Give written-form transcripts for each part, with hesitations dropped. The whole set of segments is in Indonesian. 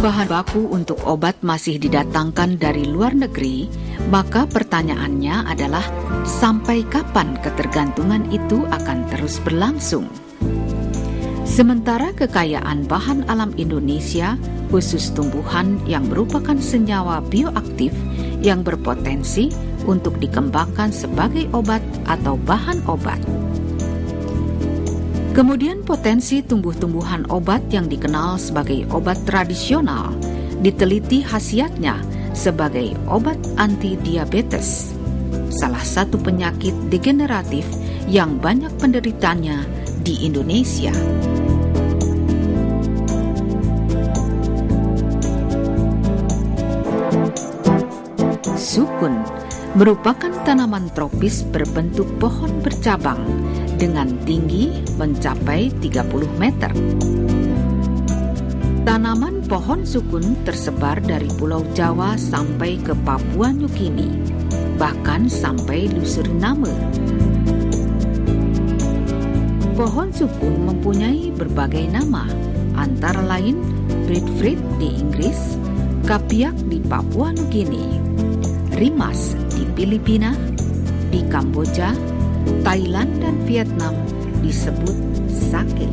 bahan baku untuk obat masih didatangkan dari luar negeri, maka pertanyaannya adalah sampai kapan ketergantungan itu akan terus berlangsung? Sementara kekayaan bahan alam Indonesia, khusus tumbuhan yang merupakan senyawa bioaktif yang berpotensi untuk dikembangkan sebagai obat atau bahan obat. Kemudian potensi tumbuh-tumbuhan obat yang dikenal sebagai obat tradisional diteliti khasiatnya sebagai obat anti diabetes, salah satu penyakit degeneratif yang banyak penderitanya di Indonesia. Sukun merupakan tanaman tropis berbentuk pohon bercabang dengan tinggi mencapai 30 meter. Tanaman pohon sukun tersebar dari Pulau Jawa sampai ke Papua Nugini, bahkan sampai di Suriname. Pohon sukun mempunyai berbagai nama, antara lain breadfruit di Inggris, kapiak di Papua Nugini, rimas di Filipina, di Kamboja, Thailand dan Vietnam disebut sake.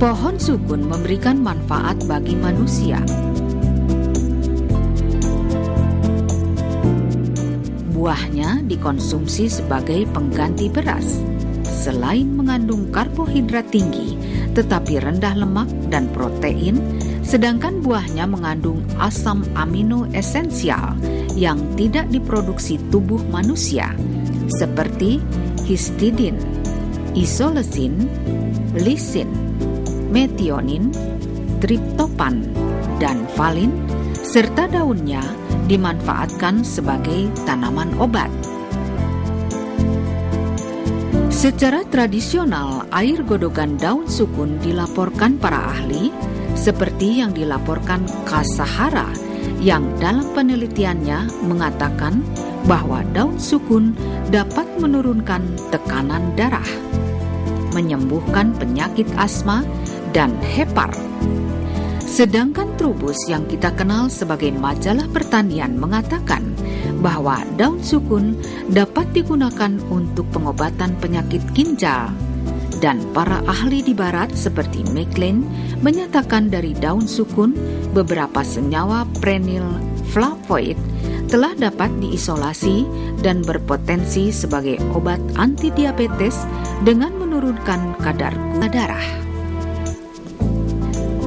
Pohon sukun memberikan manfaat bagi manusia. Buahnya dikonsumsi sebagai pengganti beras. Selain mengandung karbohidrat tinggi, tetapi rendah lemak dan protein, sedangkan buahnya mengandung asam amino esensial yang tidak diproduksi tubuh manusia, seperti histidin, isoleusin, lisin, metionin, triptopan, dan valin, serta daunnya dimanfaatkan sebagai tanaman obat. Secara tradisional, air godogan daun sukun dilaporkan para ahli seperti yang dilaporkan Kasahara yang dalam penelitiannya mengatakan bahwa daun sukun dapat menurunkan tekanan darah, menyembuhkan penyakit asma dan hepar. Sedangkan Trubus yang kita kenal sebagai majalah pertanian mengatakan bahwa daun sukun dapat digunakan untuk pengobatan penyakit ginjal. Dan para ahli di barat seperti McLean menyatakan dari daun sukun beberapa senyawa prenyl flavoid telah dapat diisolasi dan berpotensi sebagai obat anti diabetes dengan menurunkan kadar gula darah.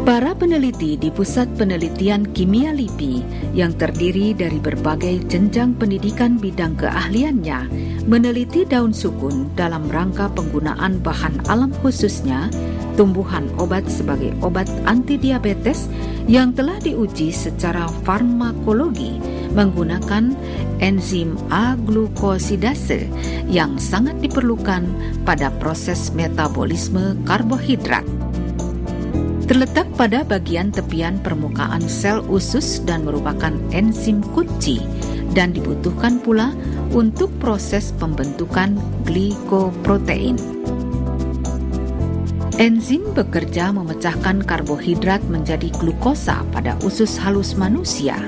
Para peneliti di Pusat Penelitian Kimia LIPI yang terdiri dari berbagai jenjang pendidikan bidang keahliannya meneliti daun sukun dalam rangka penggunaan bahan alam khususnya tumbuhan obat sebagai obat anti diabetes yang telah diuji secara farmakologi menggunakan enzim aglukosidase yang sangat diperlukan pada proses metabolisme karbohidrat. Terletak pada bagian tepian permukaan sel usus dan merupakan enzim kunci dan dibutuhkan pula untuk proses pembentukan glikoprotein. Enzim bekerja memecahkan karbohidrat menjadi glukosa pada usus halus manusia.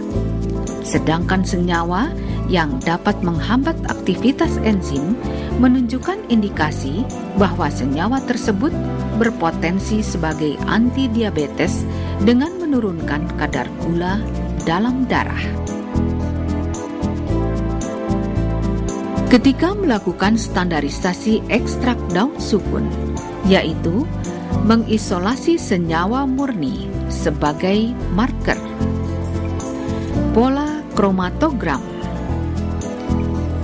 Sedangkan senyawa yang dapat menghambat aktivitas enzim menunjukkan indikasi bahwa senyawa tersebut berpotensi sebagai anti diabetes dengan menurunkan kadar gula dalam darah. Ketika melakukan standarisasi ekstrak daun sukun, yaitu mengisolasi senyawa murni sebagai marker, pola kromatogram,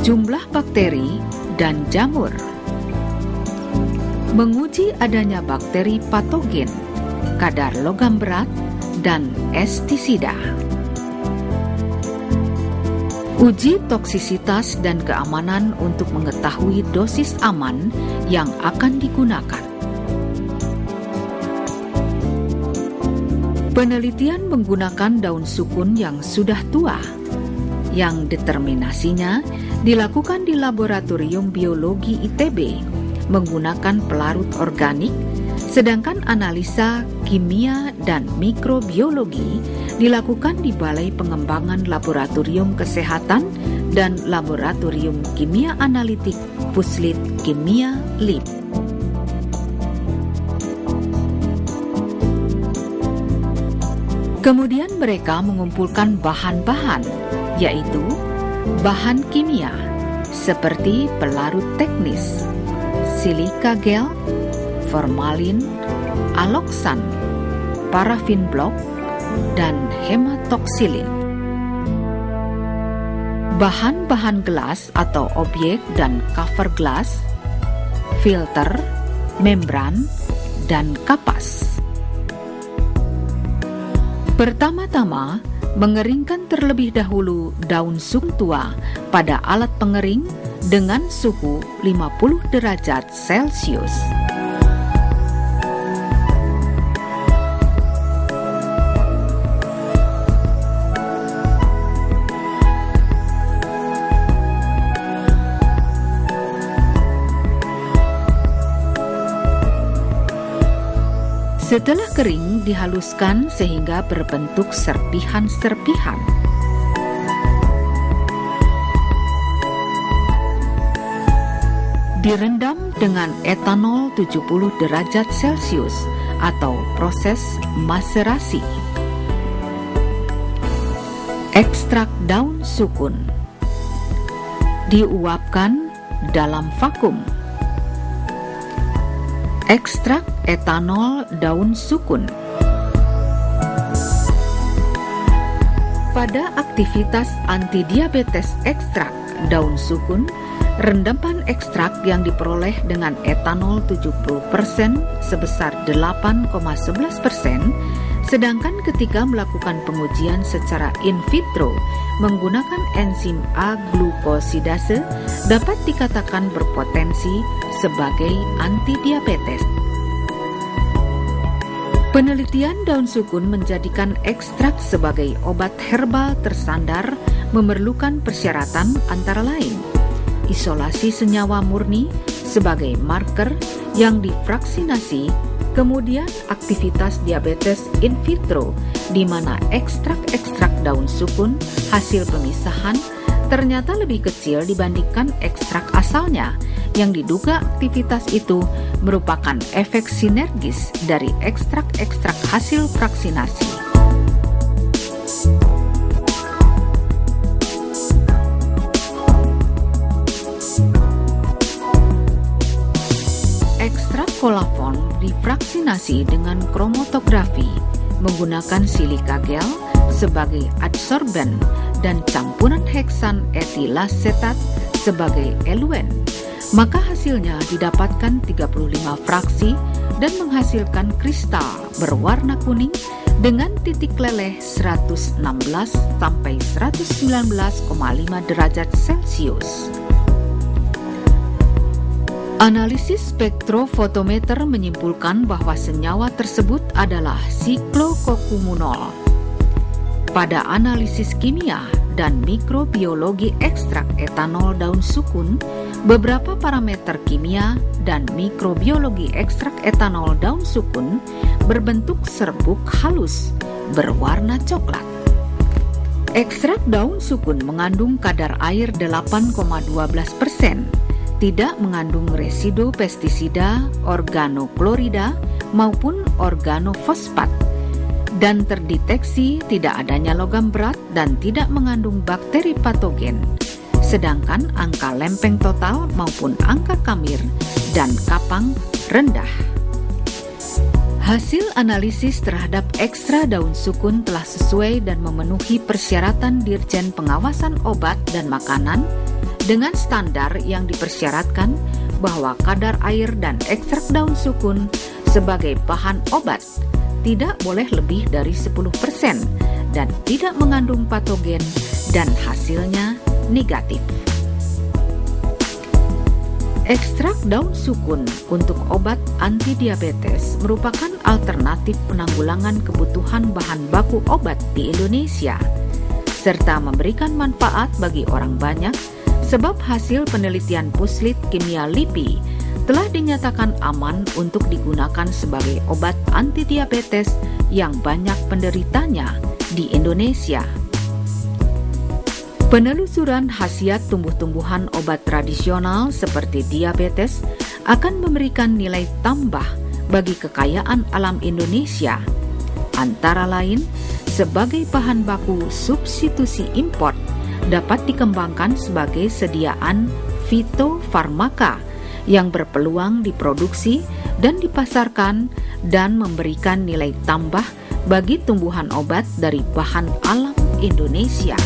jumlah bakteri dan jamur, menguji adanya bakteri patogen, kadar logam berat, dan pestisida. Uji toksisitas dan keamanan untuk mengetahui dosis aman yang akan digunakan. Penelitian menggunakan daun sukun yang sudah tua, yang determinasinya dilakukan di Laboratorium Biologi ITB menggunakan pelarut organik, sedangkan analisa kimia, dan mikrobiologi dilakukan di Balai Pengembangan Laboratorium Kesehatan dan Laboratorium Kimia Analitik Puslit Kimia LIP. Kemudian mereka mengumpulkan bahan-bahan, yaitu bahan kimia seperti pelarut teknis, silika gel, formalin, aloksan, parafin blok, dan hematoksilin. Bahan-bahan gelas atau objek dan cover gelas, filter, membran, dan kapas. Pertama-tama, mengeringkan terlebih dahulu daun sukun tua pada alat pengering dengan suhu 50 derajat Celcius. Setelah kering, dihaluskan sehingga berbentuk serpihan-serpihan. Direndam dengan etanol 70 derajat Celcius atau proses maserasi. Ekstrak daun sukun diuapkan dalam vakum. Ekstrak etanol daun sukun. Pada aktivitas antidiabetes ekstrak daun sukun, rendaman ekstrak yang diperoleh dengan etanol 70% sebesar 8,11%, sedangkan ketika melakukan pengujian secara in vitro menggunakan enzim aglukosidase dapat dikatakan berpotensi sebagai antidiabetes. Penelitian daun sukun menjadikan ekstrak sebagai obat herbal tersandar memerlukan persyaratan antara lain isolasi senyawa murni sebagai marker yang difraksinasi, kemudian aktivitas diabetes in vitro di mana ekstrak-ekstrak daun sukun hasil pemisahan ternyata lebih kecil dibandingkan ekstrak asalnya yang diduga aktivitas itu merupakan efek sinergis dari ekstrak-ekstrak hasil fraksinasi. Ekstrak kolafon difraksinasi dengan kromatografi menggunakan silika gel sebagai adsorben dan campuran heksan etilasetat sebagai eluen. Maka hasilnya didapatkan 35 fraksi dan menghasilkan kristal berwarna kuning dengan titik leleh 116 sampai 119,5 derajat Celcius. Analisis spektrofotometer menyimpulkan bahwa senyawa tersebut adalah siklokokumunol. Pada analisis kimia dan mikrobiologi ekstrak etanol daun sukun, beberapa parameter kimia dan mikrobiologi ekstrak etanol daun sukun berbentuk serbuk halus berwarna coklat. Ekstrak daun sukun mengandung kadar air 8,12%, tidak mengandung residu pestisida, organoklorida maupun organofosfat, dan terdeteksi tidak adanya logam berat dan tidak mengandung bakteri patogen. Sedangkan angka lempeng total maupun angka kamir dan kapang rendah. Hasil analisis terhadap ekstra daun sukun telah sesuai dan memenuhi persyaratan Dirjen Pengawasan Obat dan Makanan dengan standar yang dipersyaratkan bahwa kadar air dan ekstrak daun sukun sebagai bahan obat tidak boleh lebih dari 10% dan tidak mengandung patogen dan hasilnya negatif. Ekstrak daun sukun untuk obat antidiabetes merupakan alternatif penanggulangan kebutuhan bahan baku obat di Indonesia, serta memberikan manfaat bagi orang banyak sebab hasil penelitian Puslit Kimia LIPI telah dinyatakan aman untuk digunakan sebagai obat anti diabetes yang banyak penderitanya di Indonesia. Penelusuran khasiat tumbuh-tumbuhan obat tradisional seperti diabetes akan memberikan nilai tambah bagi kekayaan alam Indonesia, antara lain sebagai bahan baku substitusi impor dapat dikembangkan sebagai sediaan fitofarmaka yang berpeluang diproduksi dan dipasarkan dan memberikan nilai tambah bagi tumbuhan obat dari bahan alam Indonesia.